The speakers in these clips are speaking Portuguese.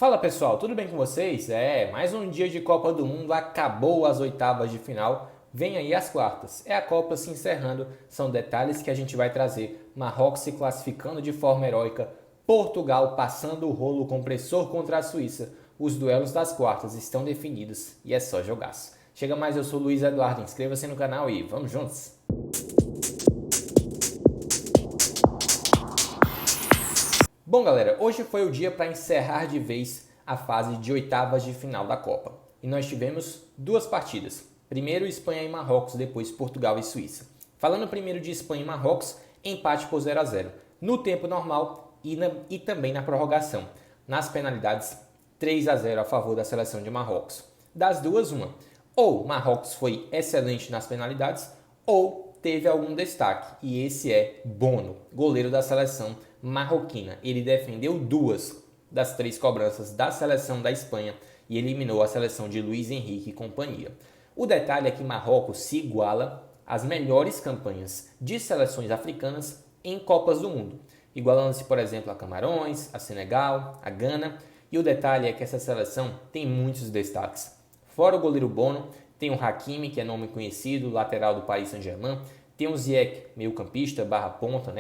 Fala pessoal, tudo bem com vocês? Mais um dia de Copa do Mundo, acabou as oitavas de final, vem aí as quartas. É a Copa se encerrando, são detalhes que a gente vai trazer. Marrocos se classificando de forma heróica, Portugal passando o rolo compressor contra a Suíça. Os duelos das quartas estão definidos e é só jogaço. Chega mais, eu sou o Luiz Eduardo, inscreva-se no canal e vamos juntos! Bom galera, hoje foi o dia para encerrar de vez a fase de oitavas de final da Copa. E nós tivemos duas partidas. Primeiro Espanha e Marrocos, depois Portugal e Suíça. Falando primeiro de Espanha e Marrocos, empate por 0 a 0 no tempo normal e também na prorrogação. Nas penalidades, 3 a 0 a favor da seleção de Marrocos. Das duas, uma. Ou Marrocos foi excelente nas penalidades, ou teve algum destaque. E esse é Bono, goleiro da seleção marroquina. Ele defendeu duas das três cobranças da seleção da Espanha e eliminou a seleção de Luiz Henrique e companhia. O detalhe é que Marrocos se iguala às melhores campanhas de seleções africanas em Copas do Mundo, igualando-se, por exemplo, a Camarões, a Senegal, a Gana. E o detalhe é que essa seleção tem muitos destaques. Fora o goleiro Bono, tem o Hakimi, que é nome conhecido, lateral do Paris Saint-Germain, tem o Ziyech, meio-campista, barra ponta,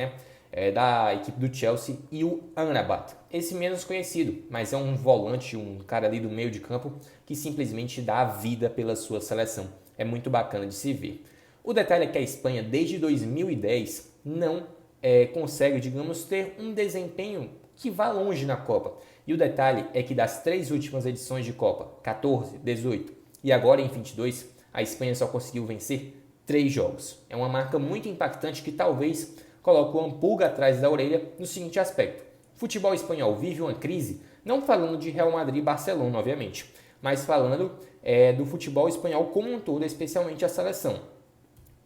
da equipe do Chelsea, e o Amrabat, esse menos conhecido, mas é um volante, um cara ali do meio de campo que simplesmente dá a vida pela sua seleção. É muito bacana de se ver. O detalhe é que a Espanha, desde 2010, não consegue, digamos, ter um desempenho que vá longe na Copa. E o detalhe é que das três últimas edições de Copa, 14, 18 e agora em 22, a Espanha só conseguiu vencer 3 jogos. É uma marca muito impactante que talvez coloque uma pulga atrás da orelha no seguinte aspecto. O futebol espanhol vive uma crise, não falando de Real Madrid e Barcelona, obviamente, mas falando do futebol espanhol como um todo, especialmente a seleção.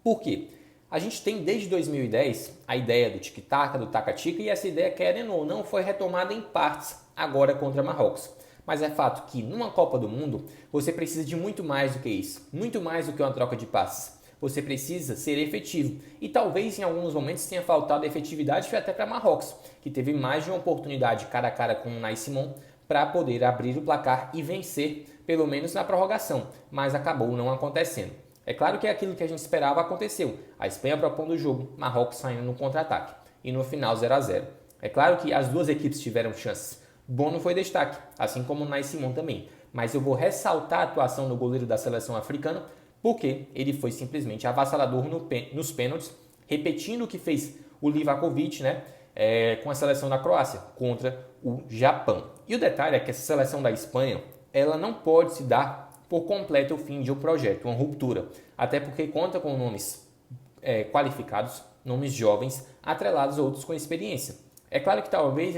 Por quê? A gente tem desde 2010 a ideia do tic-tac, do taca-tica, e essa ideia, querendo ou não, foi retomada em partes agora contra Marrocos. Mas é fato que numa Copa do Mundo você precisa de muito mais do que isso, muito mais do que uma troca de passes. Você precisa ser efetivo. E talvez em alguns momentos tenha faltado efetividade até para Marrocos, que teve mais de uma oportunidade cara a cara com o Unai Simon para poder abrir o placar e vencer, pelo menos na prorrogação, mas acabou não acontecendo. É claro que aquilo que a gente esperava aconteceu. A Espanha propondo o jogo, Marrocos saindo no contra-ataque. E no final 0 a 0. É claro que as duas equipes tiveram chances. Bono foi destaque, assim como o Unai Simon também. Mas eu vou ressaltar a atuação do goleiro da seleção africana, porque ele foi simplesmente avassalador nos pênaltis, repetindo o que fez o Livakovic, com a seleção da Croácia contra o Japão. E o detalhe é que essa seleção da Espanha, ela não pode se dar por completo o fim de um projeto, uma ruptura, até porque conta com nomes qualificados, nomes jovens, atrelados a outros com experiência. É claro que talvez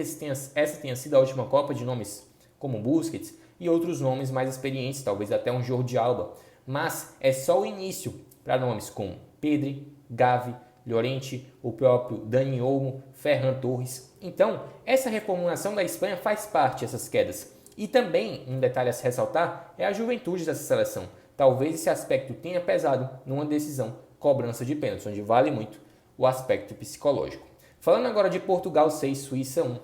essa tenha sido a última Copa de nomes como Busquets e outros nomes mais experientes, talvez até um Jordi Alba, mas é só o início para nomes como Pedri, Gavi, Llorente, o próprio Dani Olmo, Ferran Torres. Então, essa reformulação da Espanha faz parte dessas quedas. E também, um detalhe a se ressaltar, é a juventude dessa seleção. Talvez esse aspecto tenha pesado numa decisão cobrança de pênaltis, onde vale muito o aspecto psicológico. Falando agora de Portugal 6, Suíça 1.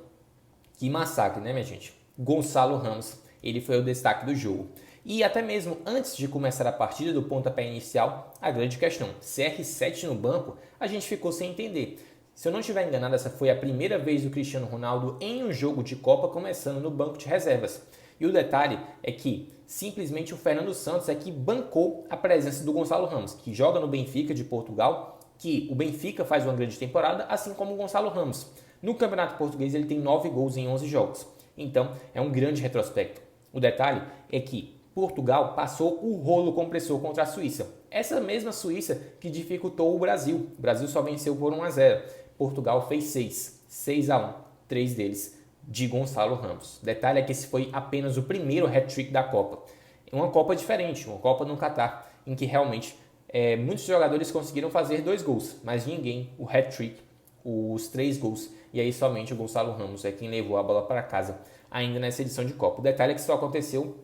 Que massacre, minha gente? Gonçalo Ramos, ele foi o destaque do jogo. E até mesmo antes de começar a partida do pontapé inicial, a grande questão, CR7 no banco, a gente ficou sem entender. Se eu não estiver enganado, essa foi a primeira vez do Cristiano Ronaldo em um jogo de Copa começando no banco de reservas. E o detalhe é que simplesmente o Fernando Santos é que bancou a presença do Gonçalo Ramos, que joga no Benfica de Portugal, que o Benfica faz uma grande temporada, assim como o Gonçalo Ramos. No Campeonato Português ele tem 9 gols em 11 jogos. Então é um grande retrospecto. O detalhe é que Portugal passou o rolo compressor contra a Suíça. Essa mesma Suíça que dificultou o Brasil. O Brasil só venceu por 1 a 0. Portugal fez 6 a 1, 3 deles de Gonçalo Ramos. Detalhe é que esse foi apenas o primeiro hat-trick da Copa. Uma Copa diferente, uma Copa no Catar, em que realmente muitos jogadores conseguiram fazer 2 gols, mas ninguém o hat-trick, os 3 gols. E aí somente o Gonçalo Ramos é quem levou a bola para casa ainda nessa edição de Copa. O detalhe é que isso aconteceu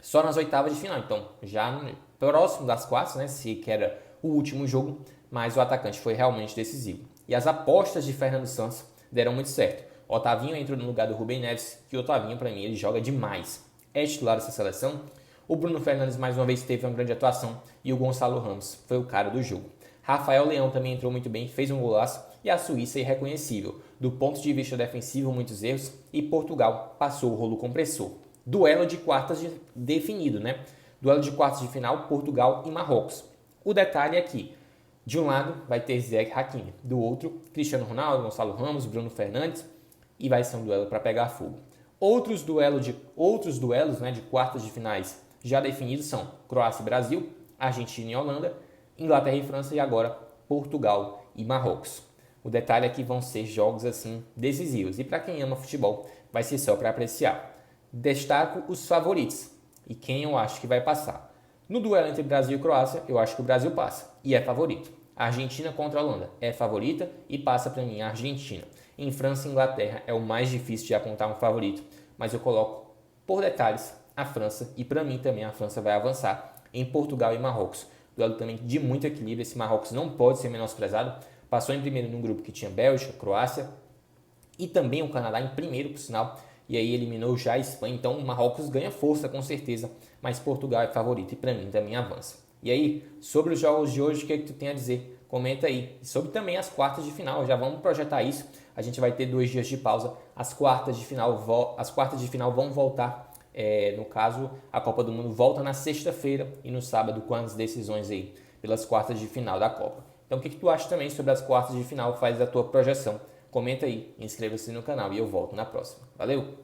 só nas oitavas de final, então já próximo das quartas, se que era o último jogo, mas o atacante foi realmente decisivo. E as apostas de Fernando Santos deram muito certo. Otavinho entrou no lugar do Rubem Neves, que o Otavinho, para mim, ele joga demais. É titular dessa seleção. O Bruno Fernandes, mais uma vez, teve uma grande atuação e o Gonçalo Ramos foi o cara do jogo. Rafael Leão também entrou muito bem, fez um golaço e a Suíça é irreconhecível. Do ponto de vista defensivo, muitos erros e Portugal passou o rolo compressor. Duelo de quartas definido, né? Duelo de quartas de final, Portugal e Marrocos. O detalhe é que, de um lado, vai ter Ziyech Hakimi, do outro, Cristiano Ronaldo, Gonçalo Ramos, Bruno Fernandes, e vai ser um duelo para pegar fogo. Outros duelos, né, de quartas de finais já definidos são Croácia e Brasil, Argentina e Holanda, Inglaterra e França e agora Portugal e Marrocos. O detalhe é que vão ser jogos assim decisivos e para quem ama futebol vai ser só para apreciar. Destaco os favoritos e quem eu acho que vai passar. No duelo entre Brasil e Croácia, eu acho que o Brasil passa e é favorito. A Argentina contra a Holanda é favorita e passa para mim a Argentina. Em França e Inglaterra é o mais difícil de apontar um favorito, mas eu coloco por detalhes a França e para mim também a França vai avançar em Portugal e Marrocos. Duelo também de muito equilíbrio, esse Marrocos não pode ser menosprezado. Passou em primeiro num grupo que tinha Bélgica, Croácia e também o Canadá em primeiro, por sinal, e aí eliminou já a Espanha, então o Marrocos ganha força com certeza, mas Portugal é favorito e para mim também avança. E aí, sobre os jogos de hoje, o que é que tu tem a dizer? Comenta aí. E sobre também as quartas de final, já vamos projetar isso. A gente vai ter 2 dias de pausa. As quartas de final vão voltar. No caso, a Copa do Mundo volta na sexta-feira e no sábado com as decisões aí pelas quartas de final da Copa. Então, o que tu acha também sobre as quartas de final? Faz a tua projeção. Comenta aí, inscreva-se no canal e eu volto na próxima. Valeu!